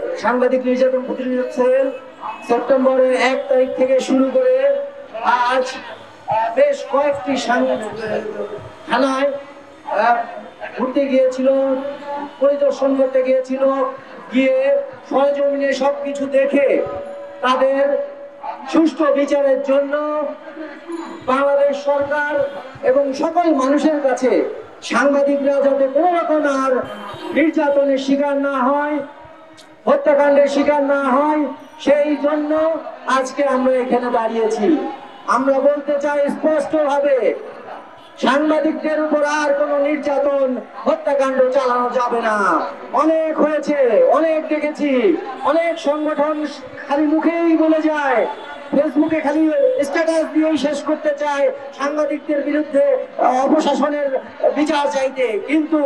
সাংবাদিক নির্যাতন প্রতিরোধ সেল সেপ্টেম্বরের 1 তারিখ থেকে শুরু করে আজ বেশ কয়েকটি থানায় ঘুরতে গিয়েছিল, পরিদর্শন করতে গিয়েছিল, গিয়ে সরেজমিনে সবকিছু দেখে তাদের সুষ্ঠু বিচারের জন্য বাংলাদেশ সরকার এবং সকল মানুষের কাছে সাংবাদিকরা যাতে কোনো রকম আর নির্যাতনের শিকার না হয়, হত্যাকাণ্ডের শিকার না হয়, সেই জন্য আজকে আমরা এখানে দাঁড়িয়েছি। আমরা বলতে চাই স্পষ্টভাবে, সাংবাদিকদের উপর আর কোনো নির্যাতন হত্যাকাণ্ড চালানো যাবে না। অনেক হয়েছে, অনেক দেখেছি, অনেক সংগঠন খালি মুখেই বলে যায়, ফেসবুকে খালি স্ট্যাটাস দিয়েই শেষ করতে চায় সাংবাদিকদের বিরুদ্ধে অপশাসনের বিচার চাইতে, কিন্তু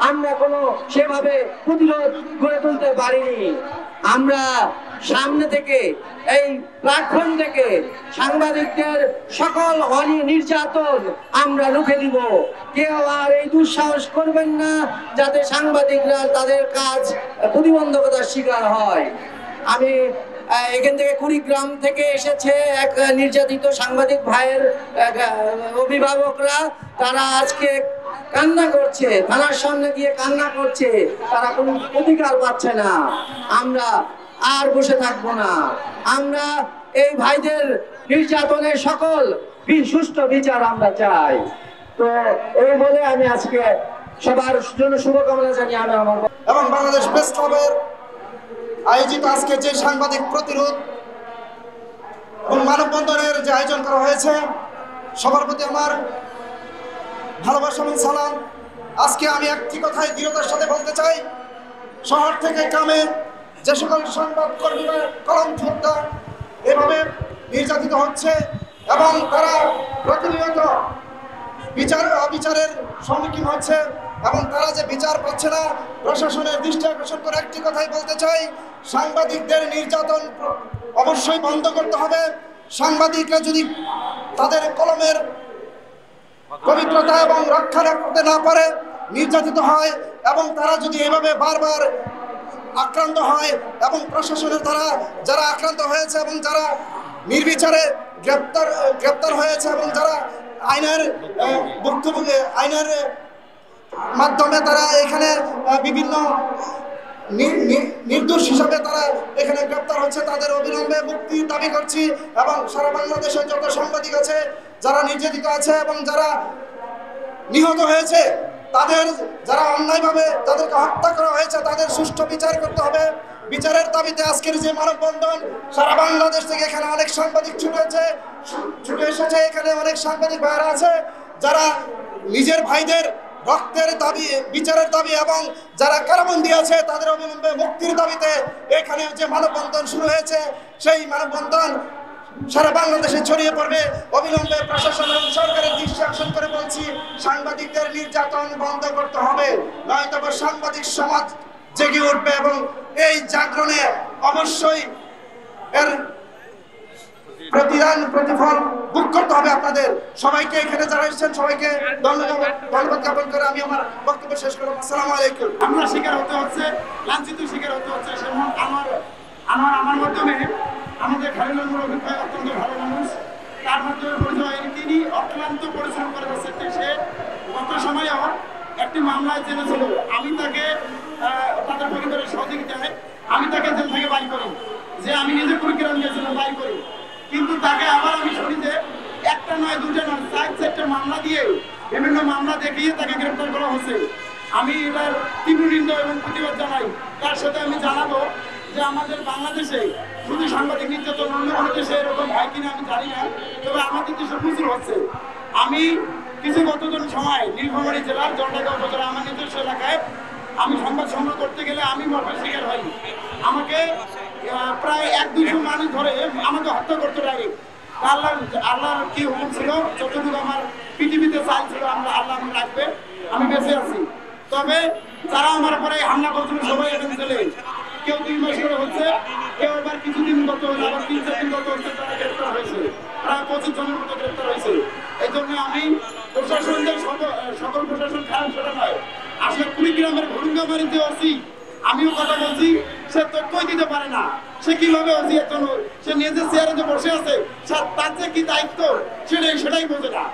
আমরা কোনো সেভাবে প্রতিরোধ গড়ে তুলতে পারিনি। আমরা সামনে থেকে, এই প্ল্যাটফর্ম থেকে সাংবাদিকদের সকল নির্যাতন আমরা রুখে দিব। কেউ আর এই দুঃসাহস করবেন না যাতে সাংবাদিকরা তাদের কাজ প্রতিবন্ধকতার শিকার হয়। আমি এখান থেকে কুড়িগ্রাম থেকে এসেছে এক নির্যাতিত সাংবাদিক ভাইয়ের অভিভাবকরা, তারা আজকে কান্না করছে, থানার সামনে গিয়ে কান্না করছে, তারা কোনো অধিকার পাচ্ছে না। আমরা আর বসে থাকবো না, আমরা এই ভাইদের নির্যাতনের সকল সুষ্ঠু বিচার আমরা চাই। তো এই বলে আমি আজকে সবার জন্য শুভকামনা জানিয়ে আমি আমার এবং বাংলাদেশ প্রেস ক্লাবের আয়োজিত আজকে যে সাংবাদিক প্রতিরোধ এবং মানববন্ধনের যে আয়োজন করা হয়েছে, সবার প্রতি আমার ভালোবাসা এবং সালাম। আজকে আমি একটি কথাই দৃঢ়তার সাথে বলতে চাই, শহর থেকে গ্রামে যে সকল সংবাদকর্মীরা, কলম যোদ্ধা এভাবে নির্যাতিত হচ্ছে এবং তারা প্রতিনিয়ত অবিচারের সম্মুখীন হচ্ছে এবং তারা যে বিচার পাচ্ছে না, প্রশাসনের দৃষ্টি আকর্ষণ করে একটি কথাই বলতে চাই, সাংবাদিকদের নির্যাতন অবশ্যই বন্ধ করতে হবে। সাংবাদিকরা যদি তাদের কলমের পবিত্রতা এবং রক্ষা করতে না পারে, নির্যাতিত হয় এবং তারা যদি এভাবে বারবার আক্রান্ত হয় এবং প্রশাসনের দ্বারা যারা আক্রান্ত হয়েছে এবং যারা নির্বিচারে গ্রেপ্তার হয়েছে এবং যারা আইনের আইনের মাধ্যমে তারা এখানে বিভিন্ন নির্দোষ হিসাবে তারা এখানে গ্রেপ্তার হচ্ছে, তাদের অবিলম্বে মুক্তি দাবি করছি। এবং সারা বাংলাদেশে যত সাংবাদিক আছে যারা নির্যাতিত আছে এবং যারা নিহত হয়েছে, তাদের যারা অন্যায়ভাবে তাদেরকে হত্যা করা হয়েছে, তাদের সুষ্ঠু বিচার করতে হবে। বিচারের দাবিতে আজকের যে মানববন্ধন, সারা বাংলাদেশ থেকে এখানে অনেক সাংবাদিক ছুটে এসেছে। এখানে অনেক সাংবাদিক ভাইরা আছে যারা নিজের ভাইদের রক্তের দাবি, বিচারের দাবি এবং যারা কারাবন্দী আছে তাদের অবিলম্বে মুক্তির দাবিতে এখানে যে মানববন্ধন শুরু হয়েছে, সেই মানববন্ধন সারা বাংলাদেশে ছড়িয়ে পড়বে। অবিলম্বে প্রশাসন এবং সরকারের দৃষ্টি আকর্ষণ করে বলছি, সাংবাদিকদের নির্যাতন বন্ধ করতে হবে, নয়তো সাংবাদিক সমাজ জেগে উঠবে এবং এই জাগরণে অবশ্যই এর প্রতিফল ভোগ করতে হবে আপনাদের সবাইকে। এখানে যারা এসেছেন সবাইকে ধন্যবাদ জ্ঞাপন করে আমি আমার বক্তব্য শেষ করলাম। আসসালামু আলাইকুম। আমরা শিকার হতে হচ্ছে, লাঞ্ছিত শিকার হতে হচ্ছে। সেমন আমার মাধ্যমে আমাদের খালিলুর মুরব্বী ভাই অত্যন্ত ভালো মানুষ, তার মাধ্যমে পরিচয়, তিনি অক্লান্ত পরিশ্রম করে যাচ্ছে। সে গত সময়েও একটি মামলায় জেলে ছিল, আমি তাকে তাদের পরিবারের সহযোগিতায় আমি তাকে জেল থেকে বাইর করি, যে আমি নিজে কুড়িগ্রাম গিয়েছিলাম বাইর করি। কিন্তু তাকে আবার আমি শুনি যে একটা নয়, দুটা নয়, 4-4টা মামলা দিয়ে, বিভিন্ন মামলা দেখিয়ে তাকে গ্রেপ্তার করা হচ্ছে। আমি এটার তীব্র নিন্দা এবং প্রতিবাদ জানাই। তার সাথে আমি জানাবো যে আমাদের বাংলাদেশে শুধু সাংবাদিক নির্যাতন, অন্য কোনো দেশে এরকম হয় কিনা আমি জানি না, তবে আমাদের দেশে প্রচুর হচ্ছে। আমি কিছু গতদিন সময় নীলফামারী জেলার জলঢাকা উপজেলা আমার নিজস্ব এলাকায় আমি সংবাদ সংগ্রহ করতে গেলে আমি মর্মের শিকার হই। আমাকে প্রায় 1-200 মানুষ ধরে আমাকে হত্যা করতে লাগে। আল্লাহর কি হুকুম ছিল, যতটুকু আমার পৃথিবীতে চাল ছিল, আল্লাহ আমার রাখবে, আমি বেঁচে আছি। তবে যারা আমার পরে হামলা করছিল সবাই এখন চলে, কেউ 2 মাস করে হচ্ছে, কেউ আবার কিছুদিন গত হচ্ছে, আবার 3-4 দিন গত হচ্ছে, তারা গ্রেপ্তার হয়েছে, প্রায় 25 জনের মতো গ্রেপ্তার হয়েছে। এই জন্য আমি প্রশাসনদের সকল প্রশাসন খারাপ সেটা নয়, আসলে কুড়িগ্রামের ভরুঙ্গামারিতে আছি, আমিও কথা বলছি, সে তথ্যই দিতে পারে না। সে কিভাবে ওসিয়ত করবে? সে নিজের চেয়ারে যে বসে আছে তার যে কি দায়িত্ব সেটাই বোঝে না।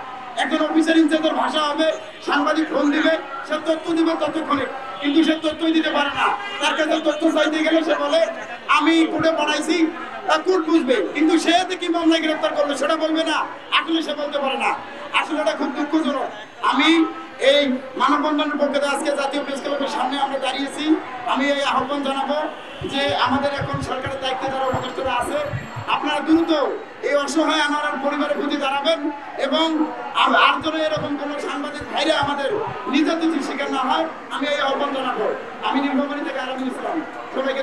একজন অফিসার ইনচার্জের ভাষা হবে, সাংবাদিক ফোন দিবে, সে তথ্য দিবে ততক্ষণে, কিন্তু সে তথ্যই দিতে পারে না। তার কাছে তথ্য চাইতে গেলে সে বলে আমি কোর্টে পড়াইছি, তা কোর্ট বুঝবে, কিন্তু সে যে কি মামলায় গ্রেফতার করবে সেটা বলবে না, আসলে সে বলতে পারে না। আসলে এটা খুব দুঃখজনক। আমি এই মানববন্ধনের পক্ষে আজকে জাতীয় প্রেস ক্লাবের সামনে আমরা দাঁড়িয়েছি। আমি এই আহ্বান জানাবো যে আমাদের এখন সরকারের দায়িত্বে যারা উপদেষ্টারা আছে, আপনারা দ্রুত এই অসহায় আনোয়ারের পরিবারের প্রতি দাঁড়াবেন এবং আর যেন এরকম কোনো সাংবাদিক ভাইরা আমাদের নির্যাতনের শিকার না হয়, আমি এই আহ্বান জানাবো। আমি নীলফামারী থেকে আলমিন ইসলাম, সবাইকে